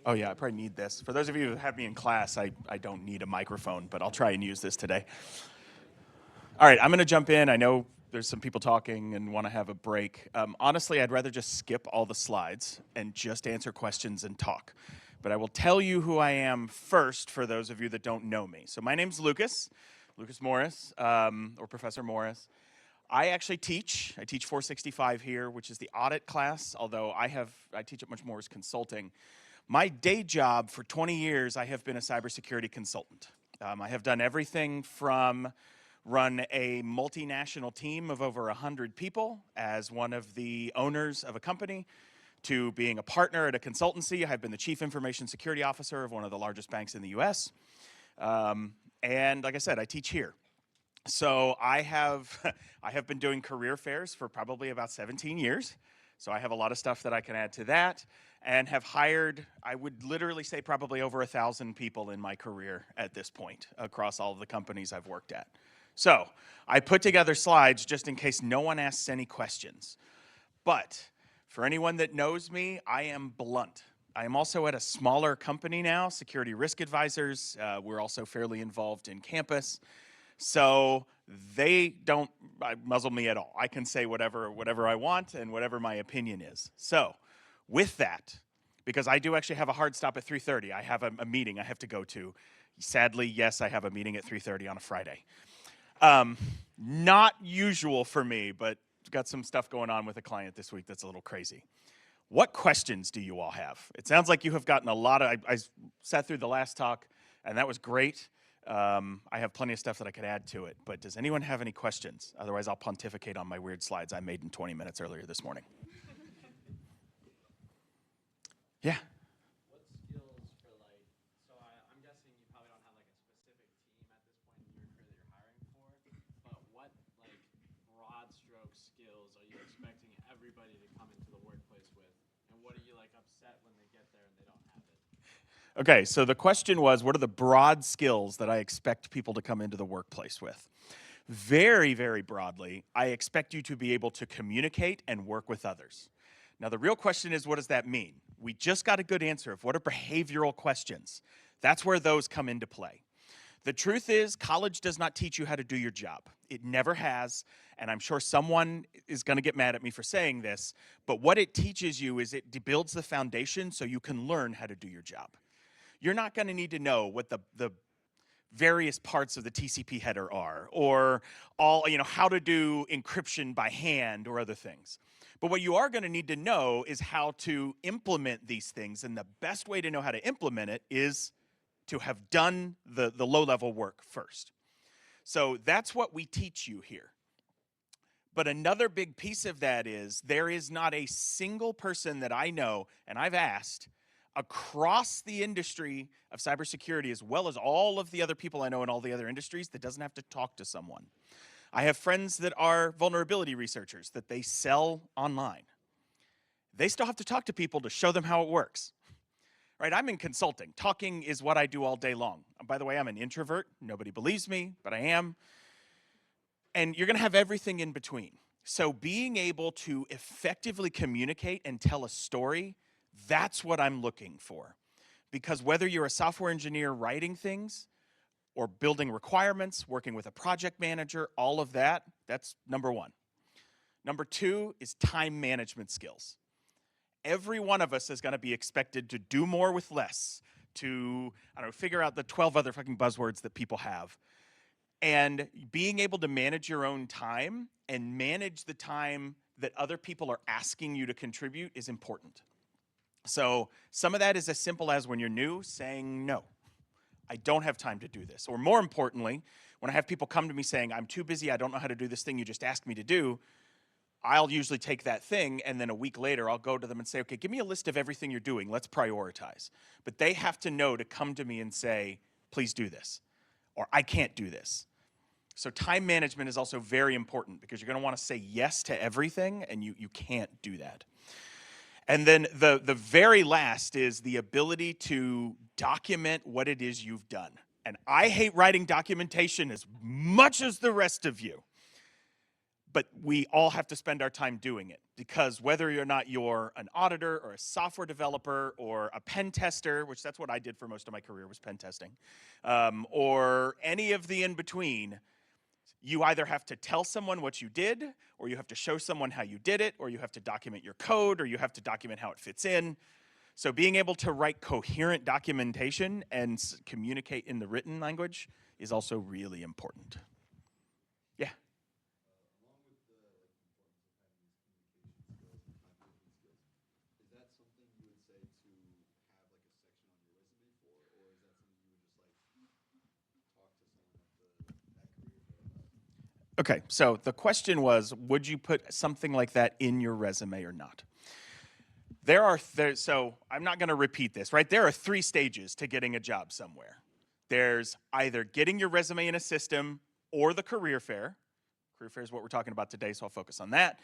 Oh yeah, I probably need this. For those of you who have me in class, I don't need a microphone, but I'll try and use this today. All right, I'm going to jump in. I know there's some people talking and want to have a break. Honestly, I'd rather just skip all the slides and just answer questions and talk. But I will tell you who I am first for those of you that don't know me. So my name's Lucas Morris, or Professor Morris. I actually teach. I teach 465 here, which is the audit class, although I teach it much more as consulting. My day job for 20 years, I have been a cybersecurity consultant. I have done everything from run a multinational team of over 100 people as one of the owners of a company, to being a partner at a consultancy. I've been the chief information security officer of one of the largest banks in the US. And like I said, I teach here. So I have been doing career fairs for probably about 17 years. So I have a lot of stuff that I can add to that, and have hired, I would literally say, probably over 1,000 people in my career at this point across all of the companies I've worked at. So I put together slides just in case no one asks any questions. But for anyone that knows me, I am blunt. I am also at a smaller company now, Security Risk Advisors. We're also fairly involved in campus. So they don't muzzle me at all. I can say whatever I want and whatever my opinion is. So with that, because I do actually have a hard stop at 3:30. I have a meeting I have to go to. Sadly, yes, I have a meeting at 3:30 on a Friday. Not usual for me, but got some stuff going on with a client this week that's a little crazy. What questions do you all have? It sounds like you have gotten a lot of, I sat through the last talk, and that was great. I have plenty of stuff that I could add to it, but does anyone have any questions? Otherwise, I'll pontificate on my weird slides I made in 20 minutes earlier this morning. Yeah. What skills for so I'm guessing you probably don't have a specific team at this point in your career that you're hiring for, but what broad stroke skills are you expecting everybody to come into the workplace with? And what are you upset when they get there and they don't have it? Okay, so the question was, what are the broad skills that I expect people to come into the workplace with? Very, very broadly, I expect you to be able to communicate and work with others. Now, the real question is, what does that mean? We just got a good answer of what are behavioral questions. That's where those come into play. The truth is, college does not teach you how to do your job. It never has, and I'm sure someone is going to get mad at me for saying this, but what it teaches you is it builds the foundation so you can learn how to do your job. You're not going to need to know what the various parts of the TCP header are, or how to do encryption by hand or other things. But what you are going to need to know is how to implement these things, and the best way to know how to implement it is to have done the low-level work first. So that's what we teach you here. But another big piece of that is there is not a single person that I know, and I've asked, across the industry of cybersecurity, as well as all of the other people I know in all the other industries, that doesn't have to talk to someone. I have friends that are vulnerability researchers that they sell online. They still have to talk to people to show them how it works. Right? I'm in consulting. Talking is what I do all day long. By the way, I'm an introvert. Nobody believes me, but I am. And you're going to have everything in between. So being able to effectively communicate and tell a story, that's what I'm looking for. Because whether you're a software engineer writing things or building requirements, working with a project manager, all of that, that's number one. Number two is time management skills. Every one of us is going to be expected to do more with less, to, figure out the 12 other fucking buzzwords that people have. And being able to manage your own time and manage the time that other people are asking you to contribute is important. So some of that is as simple as, when you're new, saying no. I don't have time to do this. Or more importantly, when I have people come to me saying, I'm too busy, I don't know how to do this thing you just asked me to do, I'll usually take that thing, and then a week later I'll go to them and say, okay, give me a list of everything you're doing, let's prioritize. But they have to know to come to me and say, please do this, or I can't do this. So time management is also very important, because you're going to want to say yes to everything, and you can't do that. And then the very last is the ability to document what it is you've done. And I hate writing documentation as much as the rest of you. but we all have to spend our time doing it, because whether or not you're an auditor or a software developer or a pen tester, which that's what I did for most of my career, was pen testing, or any of the in between, you either have to tell someone what you did, or you have to show someone how you did it, or you have to document your code, or you have to document how it fits in. So being able to write coherent documentation and communicate in the written language is also really important. Yeah. Along with the importance of having these communication skills and confidence skills, is that something you would say to have like a section on your resume for, or is that something you would just like talk to someone at career fair about? Okay, so the question was, would you put something like that in your resume or not? So I'm not going to repeat this, right? There are 3 stages to getting a job somewhere. There's either getting your resume in a system or the career fair. Career fair is what we're talking about today, so I'll focus on that.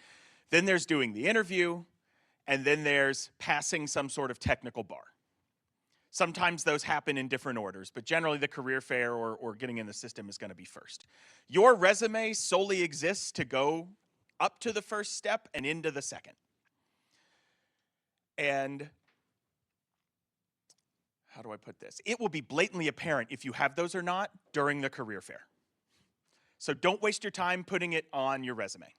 Then there's doing the interview, and then there's passing some sort of technical bar. Sometimes those happen in different orders, but generally the career fair or getting in the system is going to be first. Your resume solely exists to go up to the first step and into the second. And how do I put this? It will be blatantly apparent if you have those or not during the career fair. So don't waste your time putting it on your resume.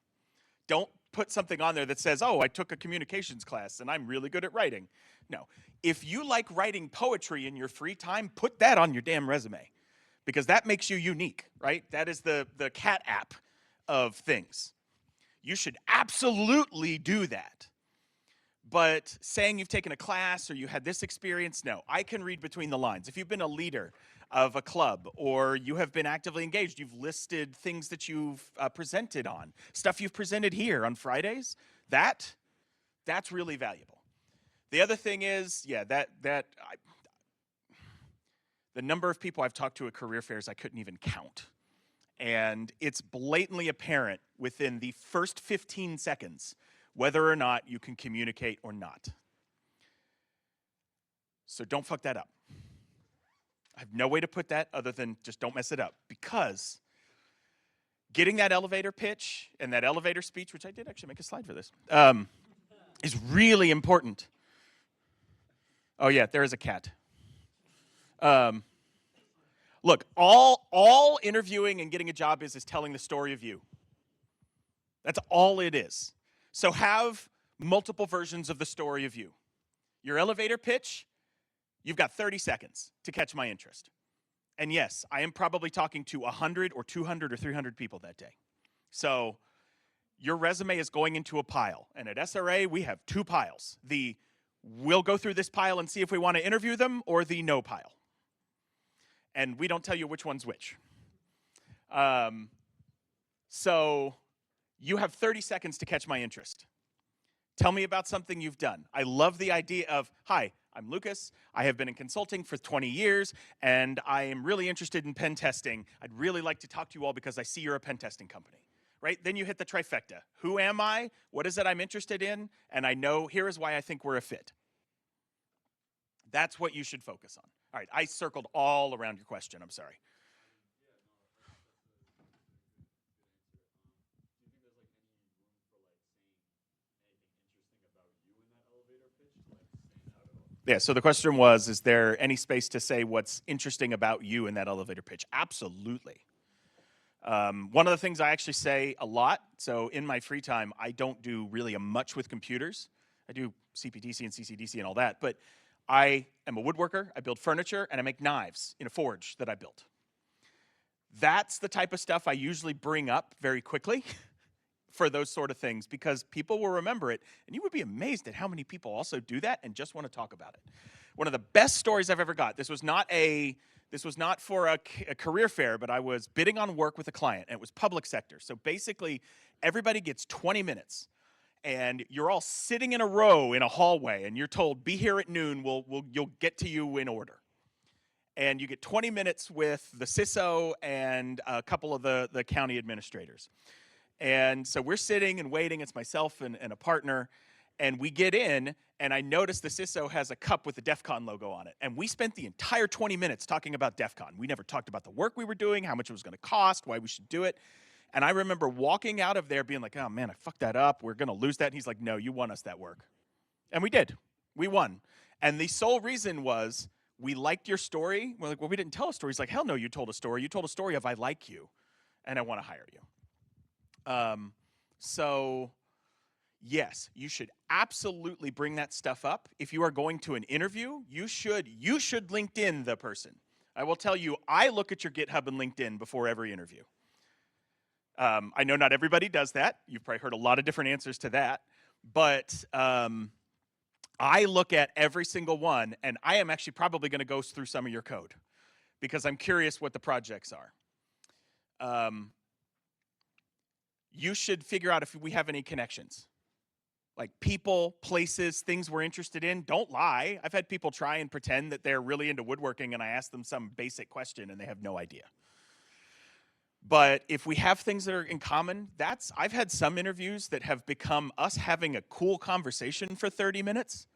Don't put something on there that says, oh, I took a communications class and I'm really good at writing. No. If you like writing poetry in your free time, put that on your damn resume, because that makes you unique, right? That is the cat app of things. You should absolutely do that. But saying you've taken a class or you had this experience, no. I can read between the lines. If you've been a leader of a club or you have been actively engaged, you've listed things that you've presented on, stuff you've presented here on Fridays, that's really valuable. The other thing is, the number of people I've talked to at career fairs, I couldn't even count. And it's blatantly apparent within the first 15 seconds whether or not you can communicate or not. So don't fuck that up. I have no way to put that other than just don't mess it up, because getting that elevator pitch and that elevator speech, which I did actually make a slide for this, is really important. Oh yeah, there is a cat. Look, all interviewing and getting a job is telling the story of you. That's all it is. So have multiple versions of the story of you. Your elevator pitch, you've got 30 seconds to catch my interest. And yes, I am probably talking to 100 or 200 or 300 people that day. So your resume is going into a pile. And at SRA, we have 2 piles. The we'll go through this pile and see if we want to interview them, or the no pile. And we don't tell you which one's which. So you have 30 seconds to catch my interest. Tell me about something you've done. I love the idea of, hi, I'm Lucas. I have been in consulting for 20 years, and I am really interested in pen testing. I'd really like to talk to you all because I see you're a pen testing company, right? Then you hit the trifecta. Who am I? What is it I'm interested in? And I know here is why I think we're a fit. That's what you should focus on. All right, I circled all around your question. I'm sorry. Yeah, so the question was, is there any space to say what's interesting about you in that elevator pitch? Absolutely. One of the things I actually say a lot, so in my free time, I don't do really much with computers. I do CPDC and CCDC and all that, but I am a woodworker, I build furniture, and I make knives in a forge that I built. That's the type of stuff I usually bring up very quickly for those sort of things, because people will remember it, and you would be amazed at how many people also do that and just want to talk about it. One of the best stories I've ever got, this was not for a career fair, but I was bidding on work with a client, and it was public sector. So basically, everybody gets 20 minutes, and you're all sitting in a row in a hallway, and you're told, be here at noon, you'll get to you in order. And you get 20 minutes with the CISO and a couple of the county administrators. And so we're sitting and waiting. It's myself and a partner. And we get in, and I notice the CISO has a cup with the DEF CON logo on it. And we spent the entire 20 minutes talking about DEF CON. We never talked about the work we were doing, how much it was going to cost, why we should do it. And I remember walking out of there being like, oh man, I fucked that up. We're going to lose that. And he's like, no, you won us that work. And we did. We won. And the sole reason was we liked your story. We're like, well, we didn't tell a story. He's like, hell no, you told a story. You told a story of I like you and I want to hire you. So yes, you should absolutely bring that stuff up. If you are going to an interview, you should LinkedIn the person. I will tell you, I look at your GitHub and LinkedIn before every interview. I know not everybody does that. You've probably heard a lot of different answers to that. But I look at every single one, and I am actually probably going to go through some of your code because I'm curious what the projects are. You should figure out if we have any connections. Like people, places, things we're interested in. Don't lie. I've had people try and pretend that they're really into woodworking and I ask them some basic question and they have no idea. But if we have things that are in common, I've had some interviews that have become us having a cool conversation for 30 minutes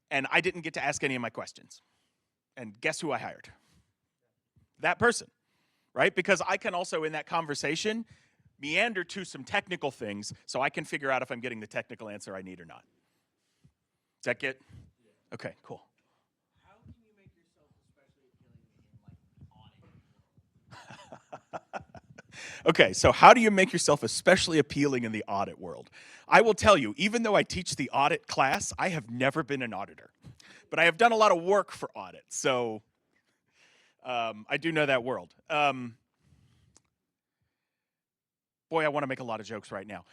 and I didn't get to ask any of my questions. And guess who I hired? That person, right? Because I can also in that conversation meander to some technical things so I can figure out if I'm getting the technical answer I need or not. Does that get? Yeah. Okay, cool. How can you make yourself especially appealing in like audit? Okay, so how do you make yourself especially appealing in the audit world? I will tell you, even though I teach the audit class, I have never been an auditor. But I have done a lot of work for audit, so I do know that world. Boy, I want to make a lot of jokes right now.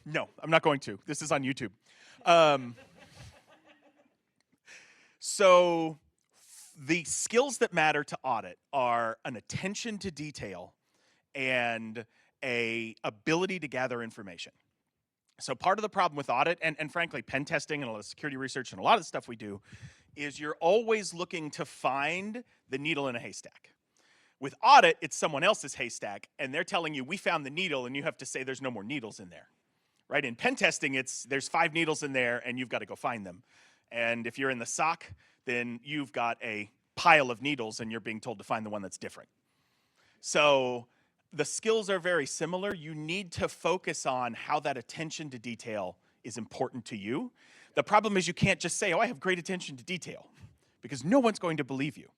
No, I'm not going to. This is on YouTube. So the skills that matter to audit are an attention to detail and a ability to gather information. So part of the problem with audit, and frankly, pen testing and a lot of security research and a lot of the stuff we do, is you're always looking to find the needle in a haystack. With audit, it's someone else's haystack, and they're telling you, we found the needle, and you have to say there's no more needles in there, right? In pen testing, there's 5 needles in there, and you've got to go find them. And if you're in the SOC, then you've got a pile of needles, and you're being told to find the one that's different. So the skills are very similar. You need to focus on how that attention to detail is important to you. The problem is you can't just say, oh, I have great attention to detail, because no one's going to believe you.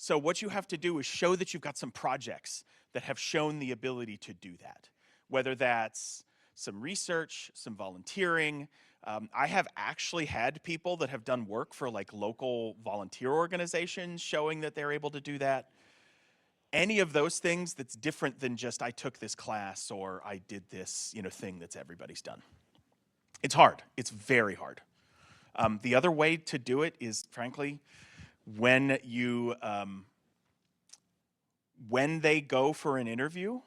So what you have to do is show that you've got some projects that have shown the ability to do that, whether that's some research, some volunteering. I have actually had people that have done work for like local volunteer organizations showing that they're able to do that. Any of those things that's different than just I took this class or I did this, thing that's everybody's done. It's hard. It's very hard. The other way to do it is, frankly, when they go for an interview,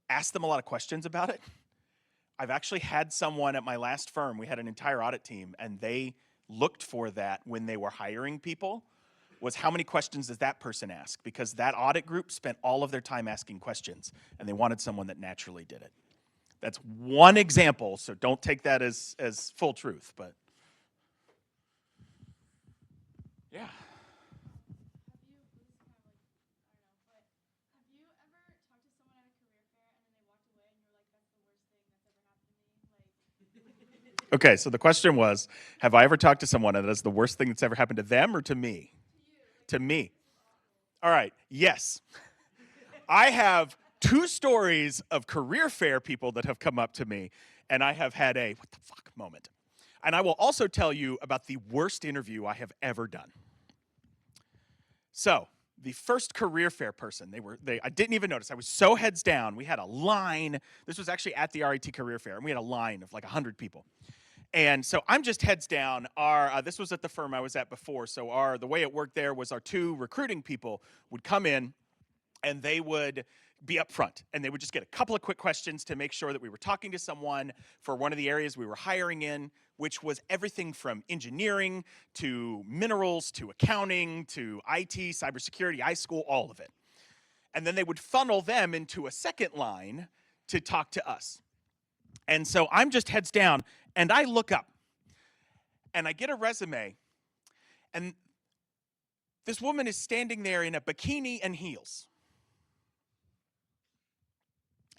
ask them a lot of questions about it. I've actually had someone at my last firm, we had an entire audit team, and they looked for that when they were hiring people, was how many questions does that person ask? Because that audit group spent all of their time asking questions, and they wanted someone that naturally did it. That's one example, so don't take that as full truth, but yeah. Have you ever talked to someone at a career fair and then they walked away and you're like, that's the worst thing that's ever happened to me? Okay, so the question was, have I ever talked to someone that is the worst thing that's ever happened to them or to me? To me. All right, yes. I have 2 stories of career fair people that have come up to me, and I have had a what the fuck moment. And I will also tell you about the worst interview I have ever done. So, the first career fair person, I didn't even notice. I was so heads down. We had a line. This was actually at the RIT career fair, and we had a line of like 100 people. And so I'm just heads down. This was at the firm I was at before. So the way it worked there was our 2 recruiting people would come in, and they would be up front, and they would just get a couple of quick questions to make sure that we were talking to someone for one of the areas we were hiring in, which was everything from engineering to minerals to accounting to IT, cybersecurity, iSchool, all of it. And then they would funnel them into a second line to talk to us. And so I'm just heads down, and I look up, and I get a resume, and this woman is standing there in a bikini and heels.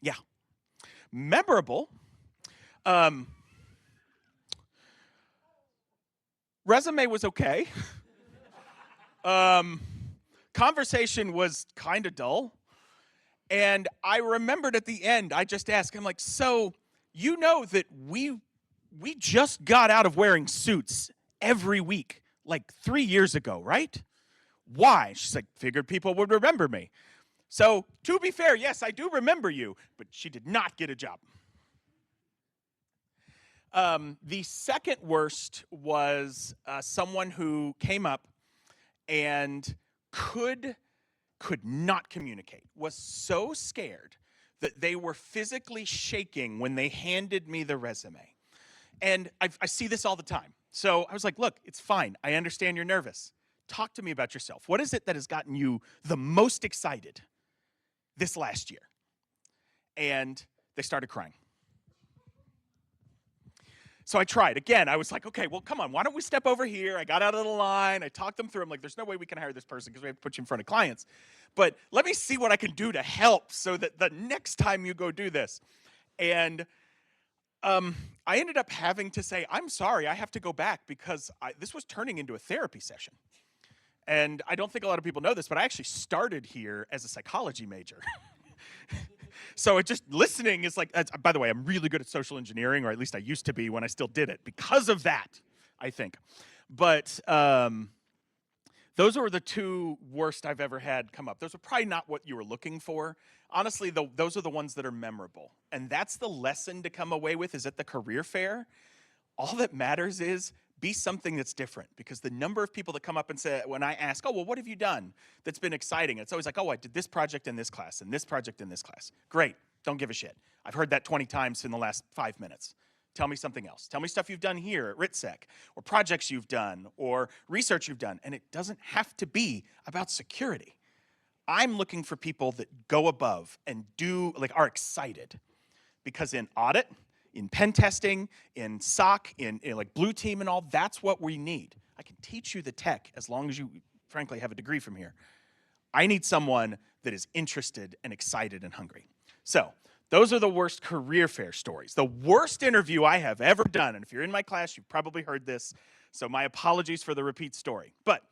Yeah. Memorable. Um, Resume was okay. um, Conversation was kind of dull. And I remembered at the end, I just asked, I'm like, so you know that we just got out of wearing suits every week, like 3 years ago, right? Why? She's like, figured people would remember me. So, to be fair, yes, I do remember you, but she did not get a job. The second worst was someone who came up and could could not communicate, was so scared that they were physically shaking when they handed me the resume. And I see this all the time. So I was like, look, it's fine. I understand you're nervous. Talk to me about yourself. What is it that has gotten you the most excited this last year? And they started crying. So I tried. Again, I was like, okay, well, come on, why don't we step over here? I got out of the line. I talked them through. I'm like, there's no way we can hire this person because we have to put you in front of clients. But let me see what I can do to help so that the next time you go do this. And I ended up having to say, I'm sorry, I have to go back because this was turning into a therapy session. And I don't think a lot of people know this, but I actually started here as a psychology major. So it just listening is like, by the way, I'm really good at social engineering, or at least I used to be when I still did it because of that, I think. But those were the two worst I've ever had come up. Those are probably not what you were looking for. Honestly, those are the ones that are memorable. And that's the lesson to come away with is at the career fair. All that matters is be something that's different, because the number of people that come up and say, when I ask, oh, well, what have you done that's been exciting? It's always like, oh, I did this project in this class and this project in this class. Great. Don't give a shit. I've heard that 20 times in the last 5 minutes. Tell me something else. Tell me stuff you've done here at RITSEC, or projects you've done, or research you've done. And it doesn't have to be about security. I'm looking for people that go above and are excited. Because in audit, in pen testing, in SOC, in like blue team and all, that's what we need. I can teach you the tech as long as you, frankly, have a degree from here. I need someone that is interested and excited and hungry. So those are the worst career fair stories. The worst interview I have ever done, and if you're in my class, you've probably heard this, so my apologies for the repeat story. But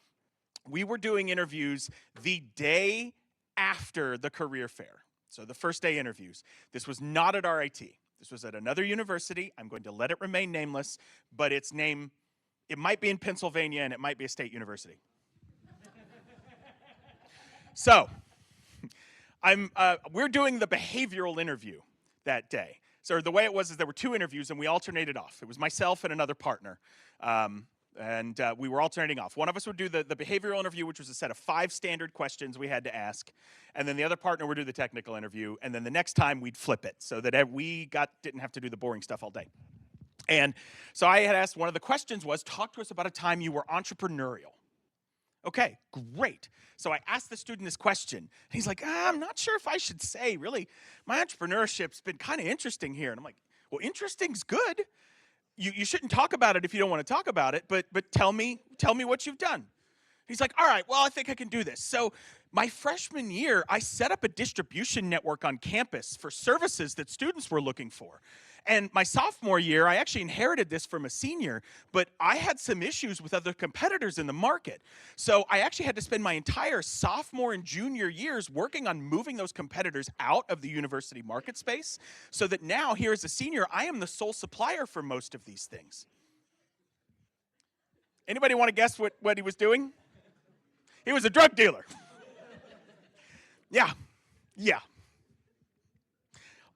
we were doing interviews the day after the career fair. So the first day interviews. This was not at RIT. This was at another university. I'm going to let it remain nameless, but its name, it might be in Pennsylvania and it might be a state university. So we're doing the behavioral interview that day. So the way it was is there were two interviews and we alternated off. It was myself and another partner. And we were alternating off. One of us would do the behavioral interview, which was a set of 5 standard questions we had to ask. And then the other partner would do the technical interview. And then the next time we'd flip it so that we didn't have to do the boring stuff all day. And so I had asked, one of the questions was, talk to us about a time you were entrepreneurial. Okay, great. So I asked the student this question. And he's like, I'm not sure if I should say, really, my entrepreneurship's been kind of interesting here. And I'm like, well, interesting's good. You shouldn't talk about it if you don't want to talk about it, but tell me what you've done. He's like, all right, well, I think I can do this. So my freshman year, I set up a distribution network on campus for services that students were looking for. And my sophomore year, I actually inherited this from a senior, but I had some issues with other competitors in the market. So I actually had to spend my entire sophomore and junior years working on moving those competitors out of the university market space, so that now, here as a senior, I am the sole supplier for most of these things. Anybody want to guess what he was doing? He was a drug dealer. Yeah.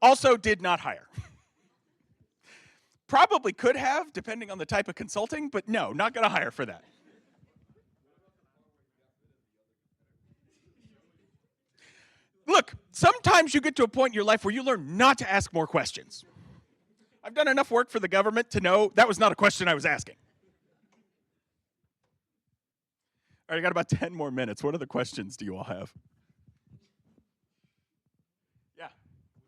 Also did not hire. Probably could have, depending on the type of consulting, but no, not going to hire for that. Look, sometimes you get to a point in your life where you learn not to ask more questions. I've done enough work for the government to know that was not a question I was asking. All right, I got about 10 more minutes. What other questions do you all have? Yeah.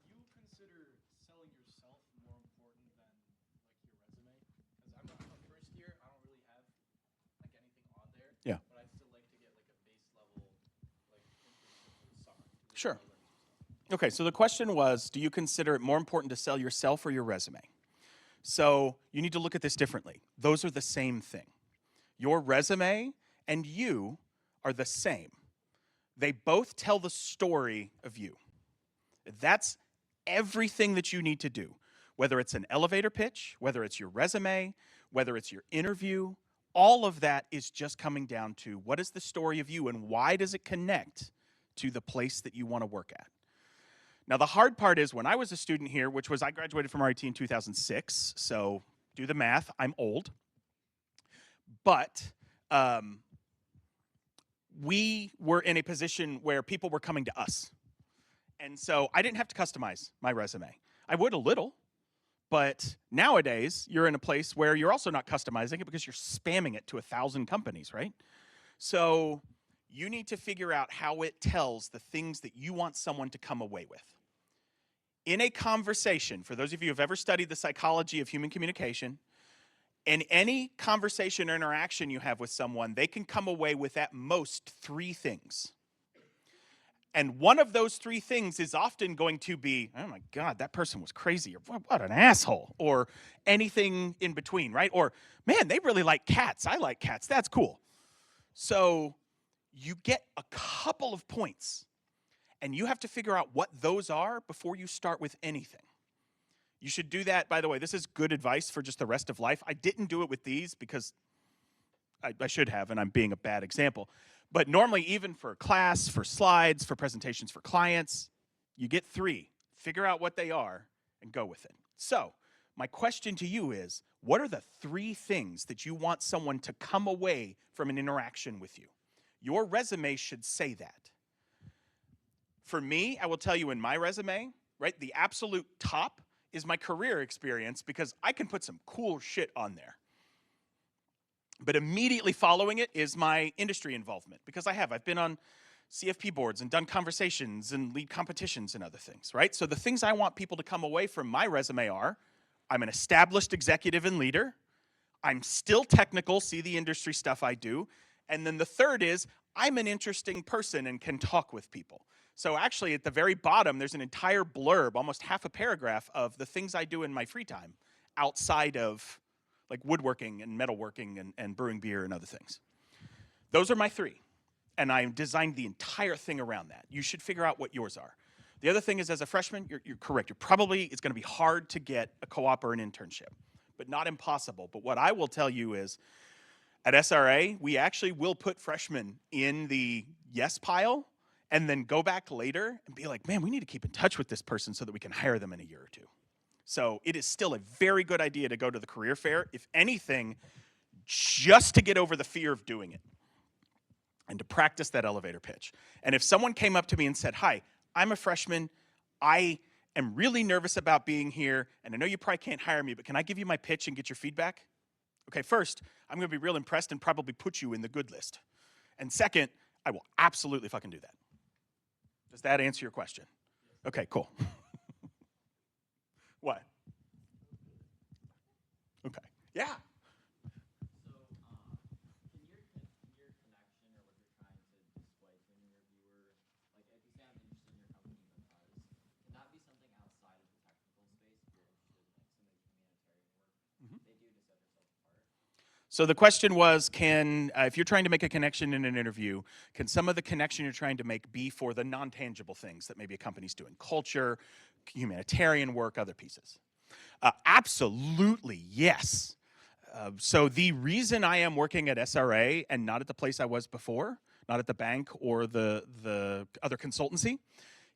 Would you consider selling yourself more important than like your resume? Because I'm a first year, I don't really have like anything on there. Yeah. But I'd still like to get like a base level like internship with SAR. Sure. Okay, so the question was, do you consider it more important to sell yourself or your resume? So you need to look at this differently. Those are the same thing. Your resume and you are the same. They both tell the story of you. That's everything that you need to do, whether it's an elevator pitch, whether it's your resume, whether it's your interview. All of that is just coming down to what is the story of you and why does it connect to the place that you want to work at. Now, the hard part is when I was a student here, which was I graduated from RIT in 2006, so do the math, I'm old. But we were in a position where people were coming to us. And so I didn't have to customize my resume. I would a little, but nowadays you're in a place where you're also not customizing it because you're spamming it to 1,000 companies, right? So you need to figure out how it tells the things that you want someone to come away with. In a conversation, for those of you who have ever studied the psychology of human communication, in any conversation or interaction you have with someone, they can come away with at most 3 things. And one of those 3 things is often going to be, oh my God, that person was crazy, or what an asshole, or anything in between, right? Or, man, they really like cats. I like cats. That's cool. So you get a couple of points, and you have to figure out what those are before you start with anything. You should do that, by the way. This is good advice for just the rest of life. I didn't do it with these because I should have, and I'm being a bad example. But normally, even for class, for slides, for presentations for clients, you get 3. Figure out what they are and go with it. So my question to you is, what are the 3 things that you want someone to come away from an interaction with you? Your resume should say that. For me, I will tell you in my resume, right, the absolute top is my career experience because I can put some cool shit on there. But immediately following it is my industry involvement because I've been on CFP boards and done conversations and lead competitions and other things, right? So the things I want people to come away from my resume are, I'm an established executive and leader, I'm still technical, see the industry stuff I do, and then the third is, I'm an interesting person and can talk with people. So actually at the very bottom, there's an entire blurb, almost half a paragraph of the things I do in my free time outside of like woodworking and metalworking and brewing beer and other things. Those are my 3. And I designed the entire thing around that. You should figure out what yours are. The other thing is, as a freshman, you're correct. It's going to be hard to get a co-op or an internship, but not impossible. But what I will tell you is, at SRA, we actually will put freshmen in the yes pile and then go back later and be like, man, we need to keep in touch with this person so that we can hire them in a year or 2. So it is still a very good idea to go to the career fair, if anything, just to get over the fear of doing it and to practice that elevator pitch. And if someone came up to me and said, hi, I'm a freshman, I am really nervous about being here, and I know you probably can't hire me, but can I give you my pitch and get your feedback? Okay, first, I'm going to be real impressed and probably put you in the good list. And second, I will absolutely fucking do that. Does that answer your question? Okay, cool. What? Okay. Yeah. So, can your connection or what you're trying to display to an interviewer, like if you say I'm interested in your company because, can that be something outside of the technical space if you're interested in like some of the humanitarian work they do to set themselves apart? So the question was, if you're trying to make a connection in an interview, can some of the connection you're trying to make be for the non-tangible things that maybe a company's doing? Culture, humanitarian work, other pieces. Absolutely, yes. So the reason I am working at SRA and not at the place I was before, not at the bank or the other consultancy,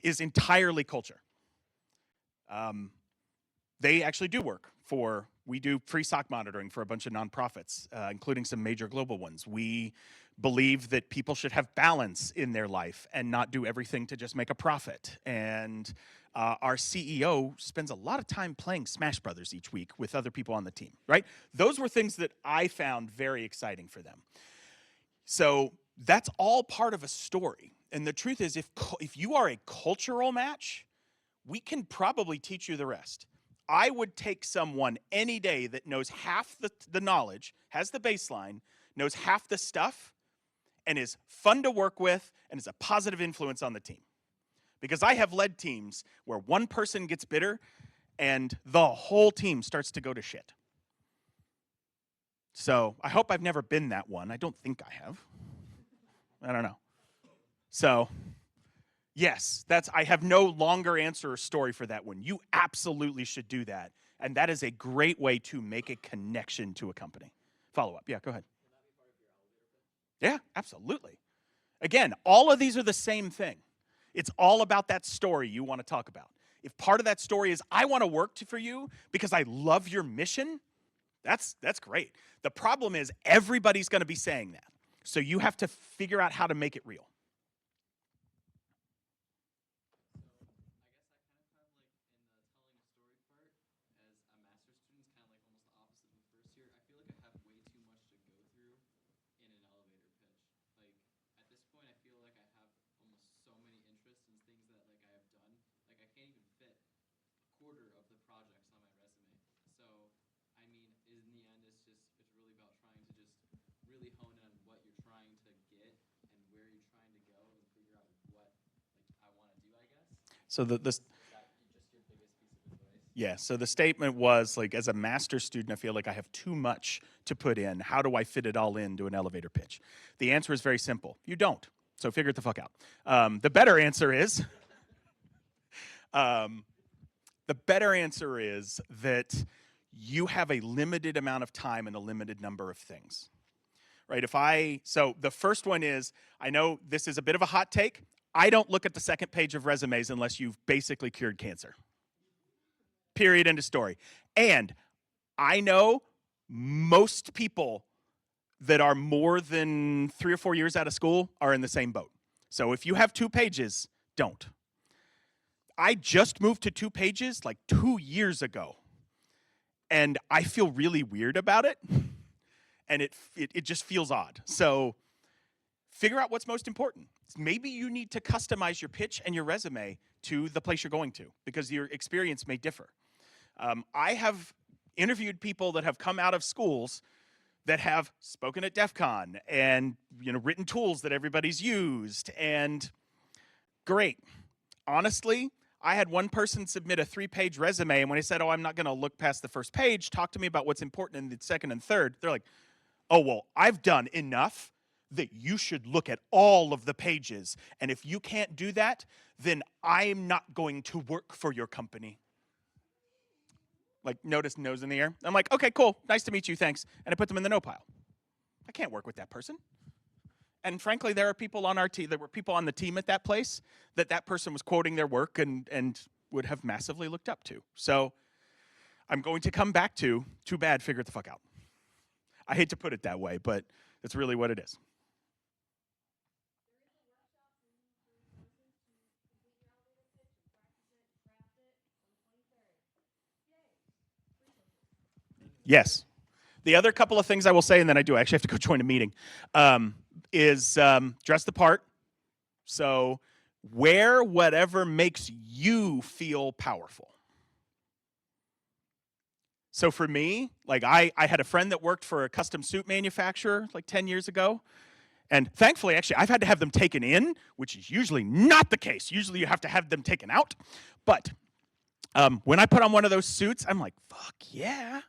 is entirely culture. They actually do work we do free SOC monitoring for a bunch of nonprofits, including some major global ones. We believe that people should have balance in their life and not do everything to just make a profit. And our CEO spends a lot of time playing Smash Brothers each week with other people on the team, right? Those were things that I found very exciting for them. So that's all part of a story. And the truth is, if you are a cultural match, we can probably teach you the rest. I would take someone any day that knows half the knowledge, has the baseline, knows half the stuff, and is fun to work with, and is a positive influence on the team. Because I have led teams where one person gets bitter and the whole team starts to go to shit. So I hope I've never been that one. I don't think I have. I don't know. So yes, I have no longer answer or story for that one. You absolutely should do that. And that is a great way to make a connection to a company. Follow up. Yeah, go ahead. Yeah, absolutely. Again, all of these are the same thing. It's all about that story you want to talk about. If part of that story is, I want to work for you because I love your mission, that's great. The problem is everybody's going to be saying that. So you have to figure out how to make it real. Quarter of the projects on my resume. So, I mean, in the end, it's really about trying to just really hone in on what you're trying to get and where you're trying to go and figure out what I want to do, I guess. So Is that just your biggest piece of advice? Yeah, so the statement was as a master's student, I feel like I have too much to put in. How do I fit it all into an elevator pitch? The answer is very simple. You don't. So figure it the fuck out. The better answer is that you have a limited amount of time and a limited number of things, right? So the first one is, I know this is a bit of a hot take. I don't look at the second page of resumes unless you've basically cured cancer. Period, end of story. And I know most people that are more than 3 or 4 years out of school are in the same boat. So if you have 2 pages, don't. I just moved to 2 pages 2 years ago. And I feel really weird about it. And it just feels odd. So figure out what's most important. Maybe you need to customize your pitch and your resume to the place you're going to because your experience may differ. I have interviewed people that have come out of schools that have spoken at DEF CON and written tools that everybody's used. And great. Honestly, I had one person submit a 3-page resume, and when I said, I'm not going to look past the first page, talk to me about what's important in the second and third, they're like, oh, well, I've done enough that you should look at all of the pages. And if you can't do that, then I'm not going to work for your company. Notice nose in the air. I'm like, okay, cool. Nice to meet you. Thanks. And I put them in the no pile. I can't work with that person. And frankly, there are people on our team, there were people on the team at that place that person was quoting their work and would have massively looked up to. So I'm going to come back to, too bad, figure it the fuck out. I hate to put it that way, but it's really what it is. Yes. The other couple of things I will say, and then I actually have to go join a meeting, is dress the part. So wear whatever makes you feel powerful. So for me, I had a friend that worked for a custom suit manufacturer 10 years ago. And thankfully, actually, I've had to have them taken in, which is usually not the case. Usually you have to have them taken out. But when I put on one of those suits, I'm like, fuck yeah.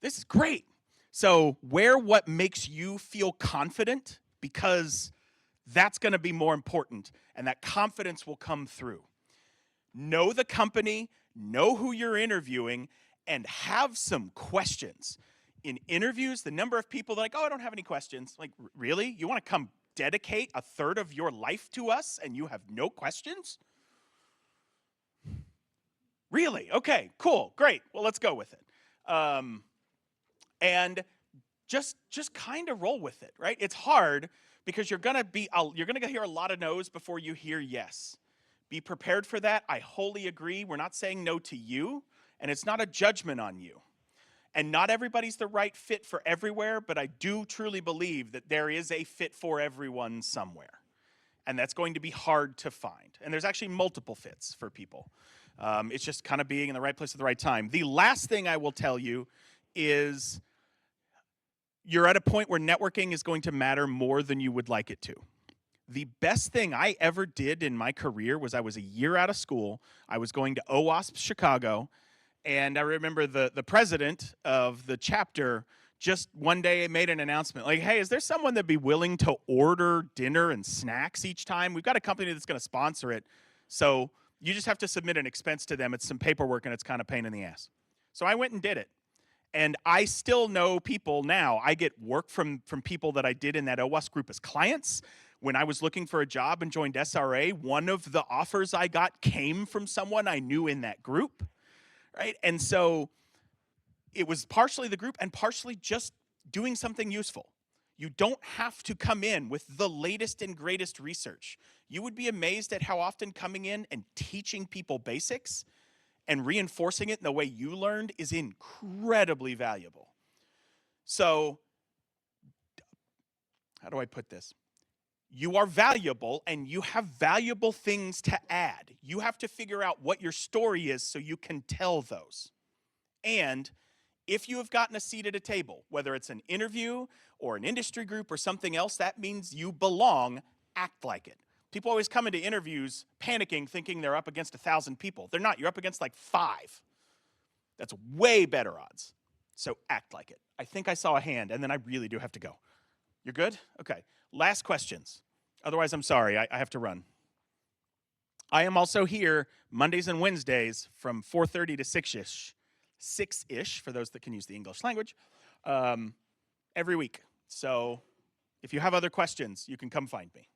This is great. So wear what makes you feel confident because that's going to be more important, and that confidence will come through. Know the company, know who you're interviewing, and have some questions. In interviews, the number of people that are like, I don't have any questions. Really? You want to come dedicate a third of your life to us and you have no questions? Really? Okay, cool, great. Well, let's go with it. And just kind of roll with it, right? It's hard because you're gonna hear a lot of no's before you hear yes. Be prepared for that. I wholly agree. We're not saying no to you, and it's not a judgment on you. And not everybody's the right fit for everywhere, but I do truly believe that there is a fit for everyone somewhere. And that's going to be hard to find. And there's actually multiple fits for people. It's just kind of being in the right place at the right time. The last thing I will tell you is you're at a point where networking is going to matter more than you would like it to. The best thing I ever did in my career was I was a year out of school. I was going to OWASP Chicago, and I remember the president of the chapter just one day made an announcement like, hey, is there someone that'd be willing to order dinner and snacks each time? We've got a company that's going to sponsor it. So you just have to submit an expense to them. It's some paperwork and it's kind of pain in the ass. So I went and did it. And I still know people now. I get work from people that I did in that OWASP group as clients. When I was looking for a job and joined SRA, one of the offers I got came from someone I knew in that group, right? And so it was partially the group and partially just doing something useful. You don't have to come in with the latest and greatest research. You would be amazed at how often coming in and teaching people basics and reinforcing it in the way you learned is incredibly valuable. So, how do I put this? You are valuable and you have valuable things to add. You have to figure out what your story is so you can tell those. And if you have gotten a seat at a table, whether it's an interview or an industry group or something else, that means you belong. Act like it. People always come into interviews panicking, thinking they're up against 1,000 people. They're not. You're up against like 5. That's way better odds. So act like it. I think I saw a hand, and then I really do have to go. You're good? Okay. Last questions. Otherwise, I'm sorry. I have to run. I am also here Mondays and Wednesdays from 4:30 to 6-ish. 6-ish, for those that can use the English language, every week. So if you have other questions, you can come find me.